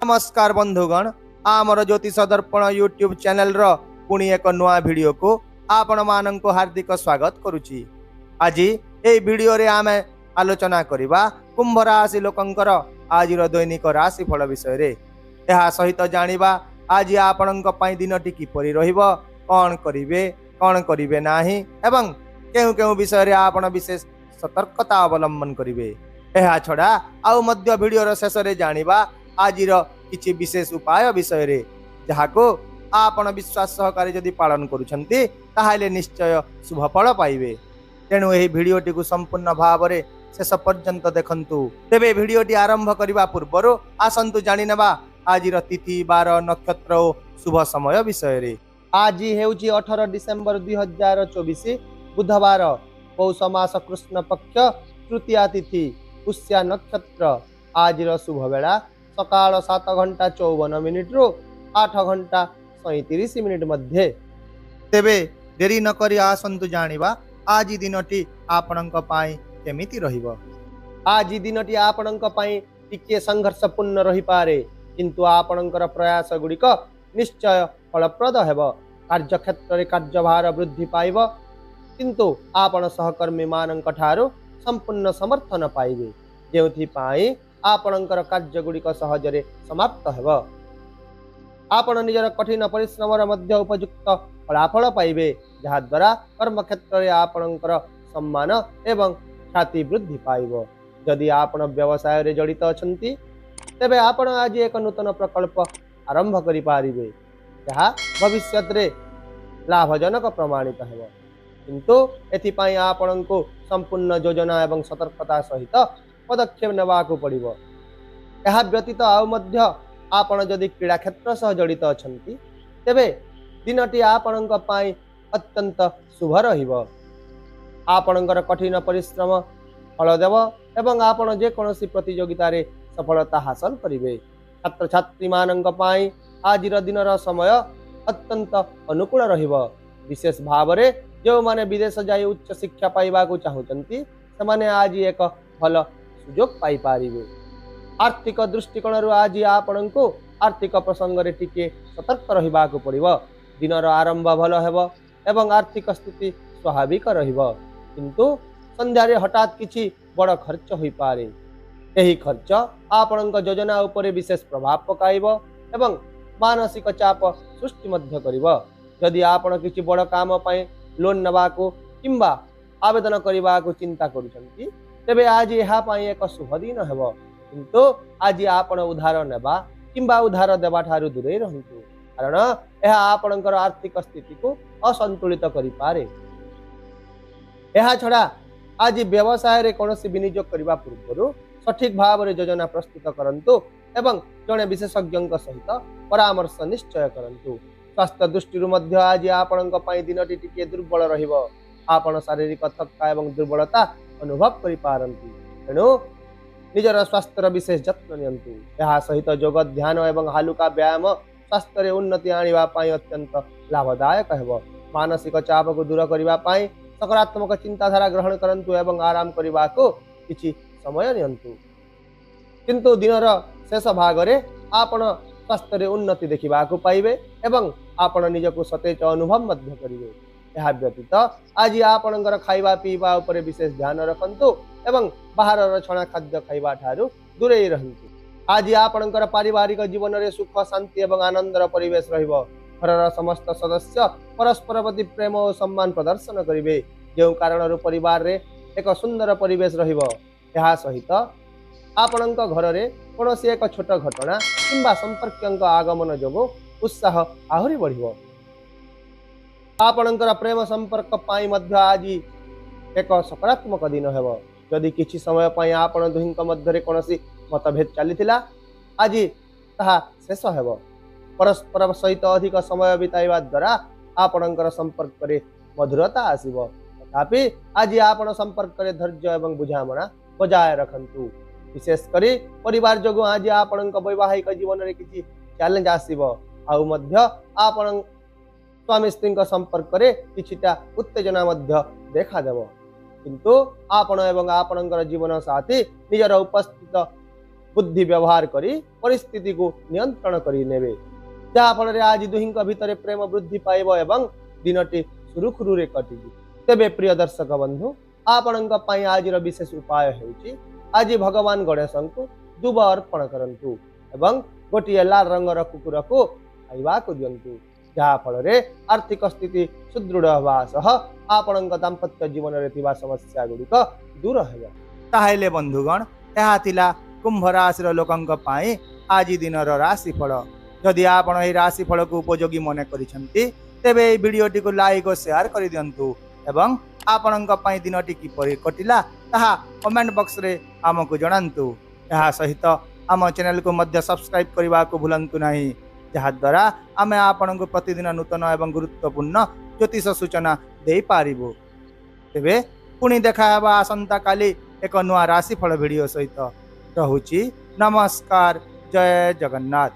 नमस्कार बंधुगण, आमर ज्योतिष दर्पण यूट्यूब चैनल रो पुणी एक नुआ वीडियो को आपण मानक हार्दिक स्वागत करुची। आज ए वीडियो रे आमे आलोचना करिबा कुंभ राशि लोकंकर आजिर दैनिक राशि फल विषय रे। एहा सहित जानिबा आज आपणक पई दिनटी किपरि रहिबो, कोन करिवे नाही एवं केउ केउ विषय रे आपण विशेष सतर्कता अवलंबन करिवे। एहा छडा आउ मध्य वीडियो रो शेष रे जानिबा आजिर किछि विशेष उपाय विषय रे, जहाको आपण विश्वास सहकारी जदि पालन करूछंती ताहाले निश्चय शुभ फल पाइबे। तेणु एही वीडियोटी को संपूर्ण भाव रे शेष पर्यंत देखंतु। तेबे वीडियोटी आरंभ करिबा पूर्वरु आसंतु जानि नेबा आजिर तिथि बार नक्षत्र ओ शुभ समय विषय रे। आज हेउची 18 डिसेंबर 2024 बुधवार, पौष मास कृष्ण पक्ष तृतीया तिथि, पुष्या नक्षत्र। आजिर शुभ बेला सकाळ 7 घंटा 54 मिनिट रु 8 घंटा 37 मिनिट मध्ये। तेबे देरी न करी आसंतु जानिबा आज दिनटी आपणक पाई केमिति रहिबो। आज दिनटी आपणक पाई टिके संघर्षपूर्ण रही पारे, किंतु आपणकर प्रयास गुड़िक निश्चय फलप्रद हेबो। कार्य क्षेत्र रे कार्यभार वृद्धि पाइबो, किंतु आपण सहकर्मी मानक ठारू संपूर्ण समर्थन पाइबे, जेउथि पाई आपणकर कार्य गुड़िक सहजरे समाप्त हेबो। आपण निजर कठिन परिश्रम मध्य उपयुक्त फलाफल पाइबे, जहा द्वारा कर्म क्षेत्र रे आपणकर सम्मान एवं ख्याति वृद्धि पाइबो। यदि आपण व्यवसाय रे जड़ित अछंती तेबे आपण आज एक नूतन प्रकल्प आरंभ करि पारिबे, जहा भविष्यत रे लाभजनक प्रमाणित हेबो, किंतु एथिपाई आपणको संपूर्ण योजना एवं सतर्कता सहित पदक्षेप नेबाकू पड़िबो। एहा व्यतीत आउ मध्य आपण जदि क्रीड़ा क्षेत्र सह जड़ित अछंती तेबे दिनटी आपणक पाई अत्यंत शुभ रहिबो। आपणकर कठिन परिश्रम फल देव एवं आपण जे कोनोसी प्रतियोगिता रे सफलता हासिल करिवे। छात्र छात्री मानक पाई आजिर दिनर समय अत्यंत अनुकूल रहिबो। विशेष भाव रे जो माने विदेश जाई उच्च शिक्षा पाइबाकू चाहुचंती सेमाने आज एक भल सुजोग पाई पारिबे। आर्थिक दृष्टिकोण रु आज आपणको आर्थिक प्रसंग रे टिके सतर्क रहिबाकू पड़िबो। दिनर आरंभ भल हेबो एवं आर्थिक स्थिति स्वाभाविक रहिबो, किंतु संध्या रे हठात किछि बड़ खर्च होई पारे। एही खर्च आपणक योजना उपरे विशेष प्रभाव पकाइबो एवं मानसिक चाप सृष्टि मध्य करिबो। यदि आपण किछि बड़ काम पई लोन नबाकू किंबा आवेदन करिबाकू चिंता करूछंती तेबे आज एहा पई एक शुभ दिन हेबो, किंतु आज आपण उधार नेबा किंबा उधार देबा ठारू दूरे रहंतु, कारण एहा आपणकर आर्थिक स्थिति को असंतुलित करि पारे। एहा छडा आज व्यवसाय रे कोनोसी विनियोग करिबा पूर्वरु सठिक भाव रे योजना प्रस्तुत करंतु एवं जणे विशेषज्ञ सहित परामर्श निश्चय करंतु। स्वास्थ्य दृष्टि मध्य आज आपणक पई दिनटी टिके दुर्बल रहिबो। आपण शारीरिक थक्का एवं दुर्बलता अनुभव करि पारंती, तेणु निजर स्वास्थ्य विशेष जत्न नियंतु। यह सहित योग ध्यान एवं हालुका व्यायाम स्वास्थ्य रे उन्नति आनिबा पई अत्यंत लाभदायक हेबो। मानसिक चाप को दूर करिबा पई सकारात्मक चिंताधारा ग्रहण करंतु एवं आराम करिबाको किछि समय नियंतु, किंतु दिनर शेष भाग रे आपण स्वास्थ्य रे उन्नति देखिबाकू पाइबे एवं आपण निजको सतेज अनुभव मध्य करिवे। यह व्यतीत आज आपणकर खाइबा पीबा उपरे विशेष ध्यान रखंतु एवं बाहर छणा खाद्य खाइबा ठारू दूरे रहंतु। आज आपणकर पारिवारिक जीवन रे सुख शांति एवं आनंदर परिवेश रहिबो। घरर समस्त सदस्य परस्पर प्रति प्रेम और सम्मान प्रदर्शन करिवे, जो कारण परिवार रे एक सुंदर परिवेश रहिबो। यह सहित आपणक घर रे कोनोसी एक छोट घटना किंबा संपर्कक आगमन जोगो उत्साह आहुरी बढ़िबो। आपणकर प्रेम संपर्क पाई मध्य आज एक सकारात्मक दिन हेबो। यदि किछि समय पाई आपण दुहिंक मध्य रे कोनोसी मतभेद चलीथिला आज ताहा शेष हेबो। परस्पर सहित अधिक समय बिताइबा द्वारा आपणकर संपर्क रे मधुरता आसीबो। तथापि आज आपण संपर्क रे धैर्य एवं बुझामणा बजाय रखंतु। विशेष करी परिवार जोगो आज आपणक वैवाहिक जीवन रे किछि चैलेंज आसीबो। आउ मध्य आपण स्वामी स्त्री संपर्क रे किछिटा उत्तेजना मध्य देखा देबो, किंतु आपण एवं आपणकर जीवन साथी निजर उपस्थित बुद्धि व्यवहार करी परिस्थिति को नियंत्रण करी नेबे जहा फल आज दुहिंक भितर प्रेम वृद्धि पाइब एवं दिनटी सुरुखुरु कटिबो। तेबे प्रिय दर्शक बंधु आपणक पई आज विशेष उपाय हेउची आज भगवान गणेश को दुब अर्पण करंतु एवं गोटे लाल रंगर कुकुर को खाइबा को दियंतु जहा फल आर्थिक स्थिति सुदृढ़ हवा सह आपणक दाम्पत्य जीवन रे थिबा समस्या गुड़िक दूर हेबा। ताहेले बंधुगण यह थिला कुंभ राशि लोकंक पाई आज दिन राशिफल। जदि आपण एही राशिफल को उपयोगी मन करिसेंती तेबे एही वीडियोटी को लाइक और शेयर कर दियंतु एवं आपणक पाई दिनटी किपरि कटिला ताहा कमेंट बॉक्स रे हमकु जणांतु। यह सहित आम चैनल को मध्य सब्सक्राइब करने को भूलंतु नहीं जहाद्वारा आम आपन को प्रतिदिन नूतन एवं गुरुत्वपूर्ण ज्योतिष सूचना दे पारिबो। तेबे पुणी देखा हेबा आसंता काली एक नुआ राशिफल वीडियो सहित। रहुची नमस्कार। जय जगन्नाथ।